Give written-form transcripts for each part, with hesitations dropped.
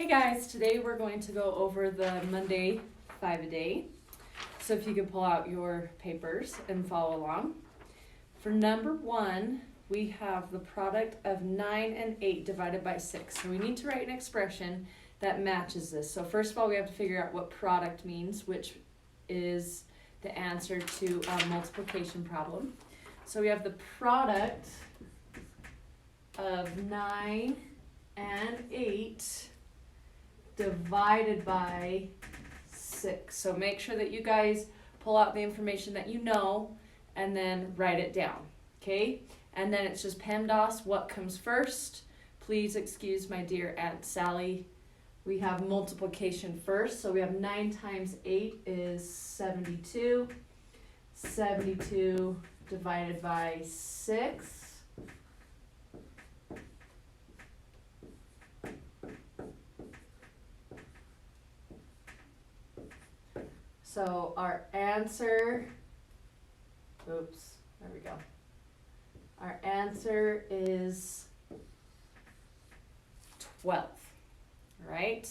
Hey guys, today we're going to go over the Monday 5-a-day. So if you could pull out your papers and follow along. For number 1, we have the product of 9 and 8 divided by 6. So we need to write an expression that matches this. So first of all, we have to figure out what product means, which is the answer to a multiplication problem. So we have the product of 9 and 8 divided by 6. So make sure that you guys pull out the information that you know and then write it down, okay? And then it's just PEMDAS, what comes first? Please excuse my dear Aunt Sally. We have multiplication first, so we have 9 times 8 is 72. 72 divided by 6. So our answer, oops, there we go. Our answer is 12, right?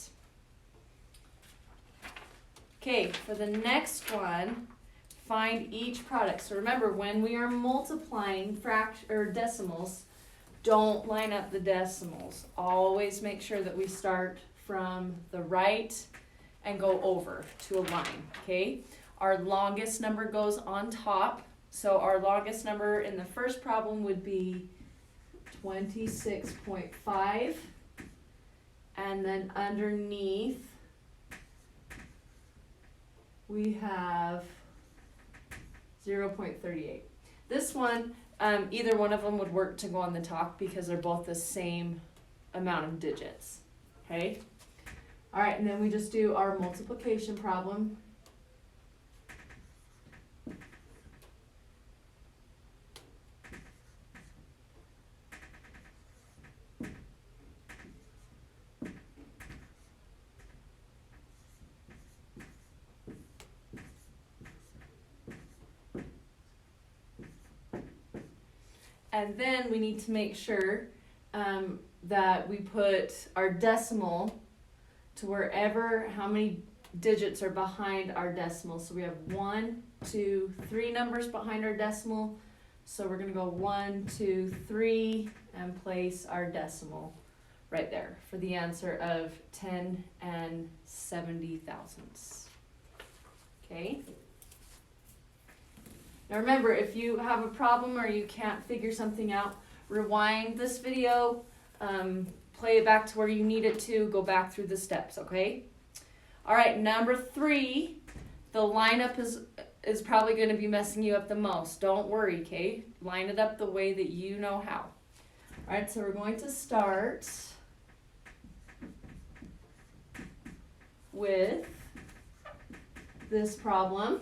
Okay, for the next one, find each product. So remember, when we are multiplying decimals, don't line up the decimals. Always make sure that we start from the right and go over to a line, okay? Our longest number goes on top. So our longest number in the first problem would be 26.5. And then underneath, we have 0.38. This one, either one of them would work to go on the top because they're both the same amount of digits, okay? All right, and then we just do our multiplication problem. And then we need to make sure that we put our decimal to wherever, how many digits are behind our decimal. So we have 1, 2, 3 numbers behind our decimal. So we're gonna go 1, 2, 3 and place our decimal right there for the answer of 10 and 70 thousandths. Okay. Now remember, if you have a problem or you can't figure something out, rewind this video, play it back to where you need it to, go back through the steps, okay? All right, number 3, the lineup is probably going to be messing you up the most. Don't worry, okay? Line it up the way that you know how. All right, so we're going to start with this problem.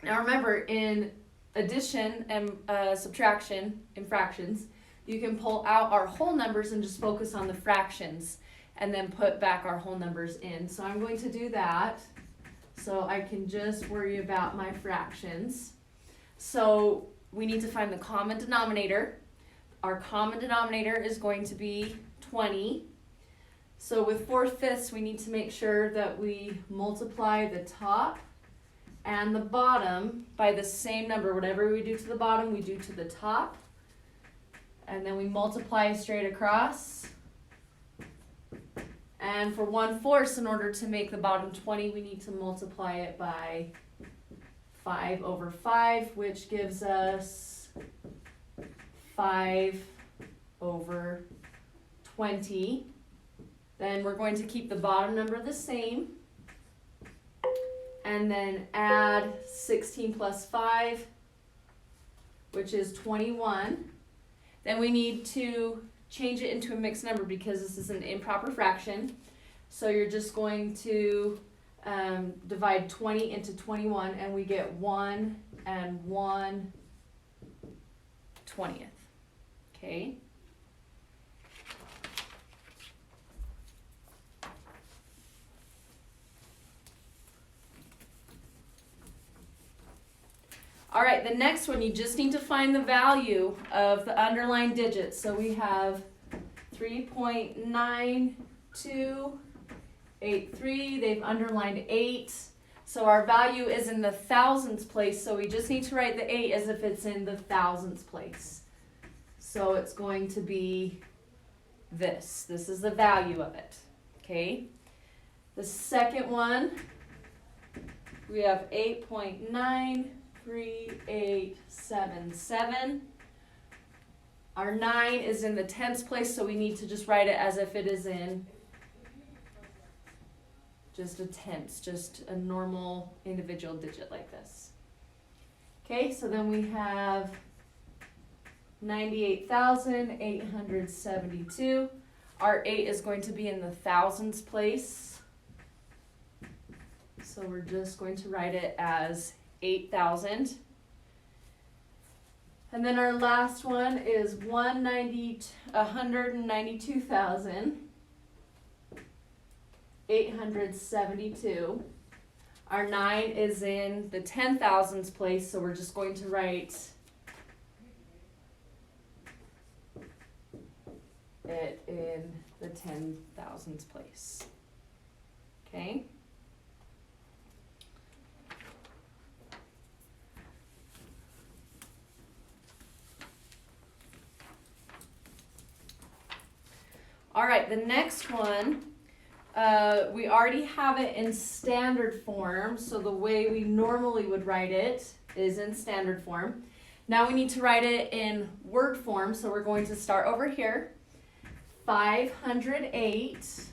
Now remember, in addition and subtraction in fractions, you can pull out our whole numbers and just focus on the fractions and then put back our whole numbers in. So I'm going to do that so I can just worry about my fractions. So we need to find the common denominator. Our common denominator is going to be 20. So with 4/5, we need to make sure that we multiply the top and the bottom by the same number. Whatever we do to the bottom, we do to the top. And then we multiply straight across. And for 1/4, in order to make the bottom 20, we need to multiply it by 5 over 5, which gives us 5 over 20. Then we're going to keep the bottom number the same. And then add 16 plus 5, which is 21. Then we need to change it into a mixed number because this is an improper fraction. So you're just going to divide 20 into 21 and we get 1 and 1/20. Okay. All right, the next one, you just need to find the value of the underlying digits. So we have 3.92 83, they've underlined 8. So our value is in the thousandths place, so we just need to write the 8 as if it's in the thousandths place. So it's going to be this. This is the value of it, okay? The second one, we have 8.93877. Our 9 is in the tenths place, so we need to just write it as if it is in just a tenths, just a normal individual digit like this. Okay, so then we have 98,872. Our 8 is going to be in the thousands place. So we're just going to write it as 8,000. And then our last one is 192,872. Our 9 is in the 10,000s place, so we're just going to write it in the 10,000s place. Okay? All right, the next one, we already have it in standard form, so the way we normally would write it is in standard form. Now we need to write it in word form, so we're going to start over here. 508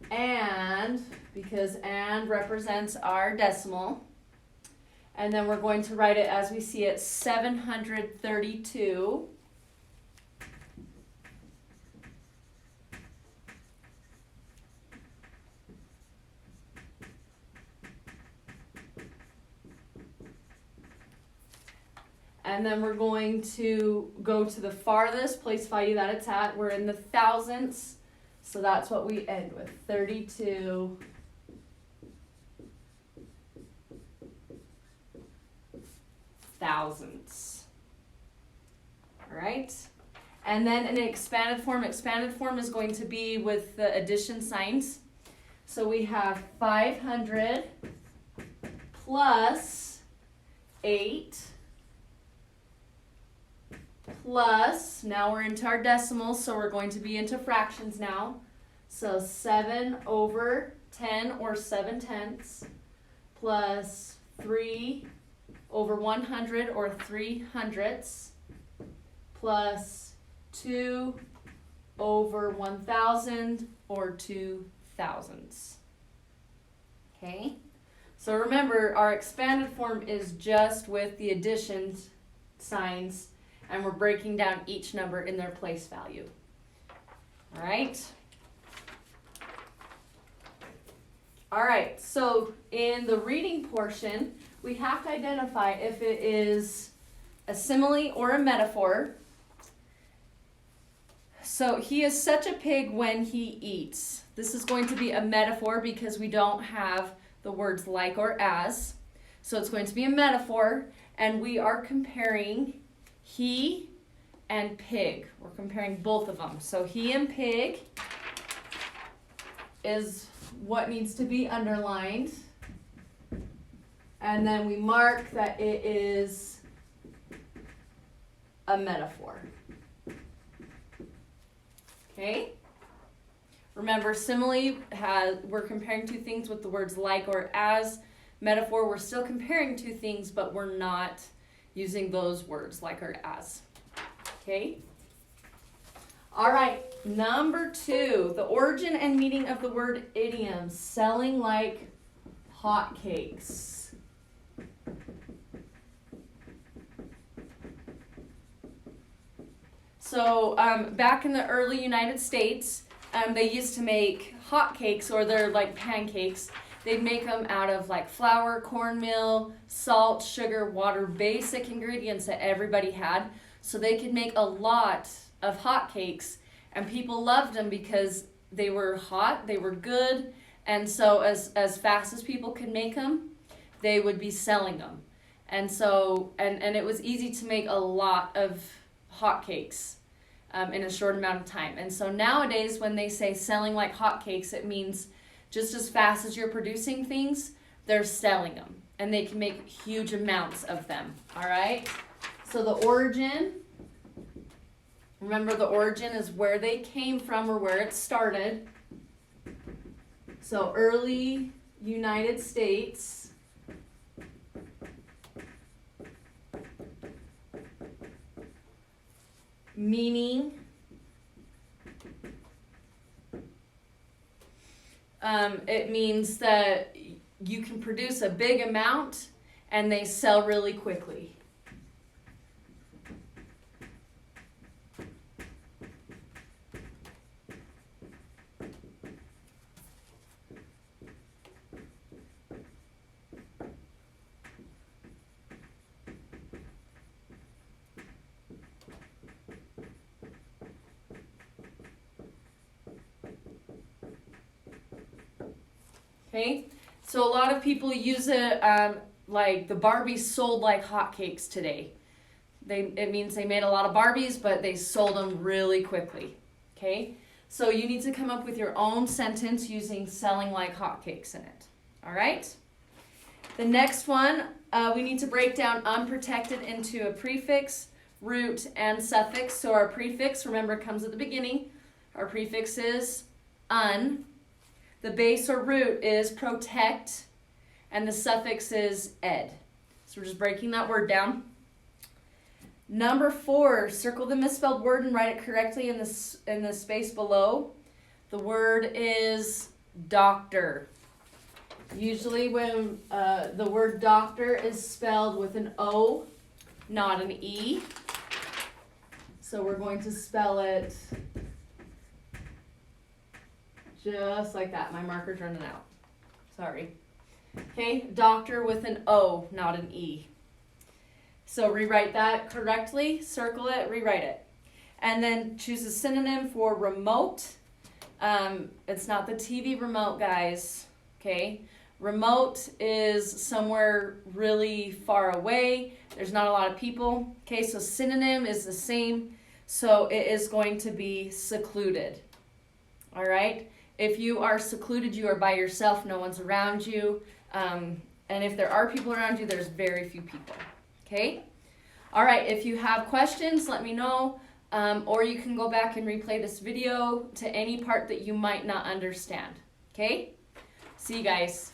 and, because and represents our decimal, and then we're going to write it as we see it, 732. And then we're going to go to the farthest place value that it's at. We're in the thousandths, so that's what we end with, 32 thousandths. All right, and then in expanded form is going to be with the addition signs. So we have 500 plus 8 plus, now we're into our decimals, so we're going to be into fractions now. So 7 over 10, or 7/10, plus 3 over 100, or 3/100, plus 2 over 1,000, or 2,000. Okay, so remember our expanded form is just with the addition signs, and we're breaking down each number in their place value. All right. All right, so in the reading portion, we have to identify if it is a simile or a metaphor. So he is such a pig when he eats. This is going to be a metaphor because we don't have the words like or as. So it's going to be a metaphor, and we are comparing he and pig. We're comparing both of them. So he and pig is what needs to be underlined. And then we mark that it is a metaphor. Okay? Remember, simile we're comparing two things with the words like or as. Metaphor, we're still comparing two things, but we're not using those words like or as. Okay? All right, number 2, the origin and meaning of the word idiom, selling like hotcakes. So back in the early United States, they used to make hotcakes, or they're like pancakes. They'd make them out of like flour, cornmeal, salt, sugar, water, basic ingredients that everybody had. So they could make a lot of hotcakes, and people loved them because they were hot, they were good, and so as fast as people could make them, they would be selling them. And so, and it was easy to make a lot of hotcakes in a short amount of time. And so nowadays when they say selling like hotcakes, it means just as fast as you're producing things, they're selling them. And they can make huge amounts of them, all right? So the origin, remember the origin is where they came from or where it started. So early United States. Meaning it means that you can produce a big amount and they sell really quickly. Okay, so a lot of people use it like the Barbies sold like hotcakes today. It means they made a lot of Barbies, but they sold them really quickly. Okay, so you need to come up with your own sentence using selling like hotcakes in it. All right. The next one, we need to break down unprotected into a prefix, root, and suffix. So our prefix, remember, comes at the beginning. Our prefix is un. The base or root is protect, and the suffix is ed. So we're just breaking that word down. Number 4, circle the misspelled word and write it correctly in the space below. The word is doctor. Usually when the word doctor is spelled with an O, not an E. So we're going to spell it just like that. My marker's running out. Sorry. Okay, doctor with an O, not an E. So rewrite that correctly, circle it, rewrite it. And then choose a synonym for remote. It's not the TV remote, guys. Okay, remote is somewhere really far away. There's not a lot of people. Okay, so synonym is the same. So it is going to be secluded. All right. If you are secluded, you are by yourself, no one's around you. And if there are people around you, there's very few people. Okay? All right, if you have questions, let me know. Or you can go back and replay this video to any part that you might not understand. Okay? See you guys.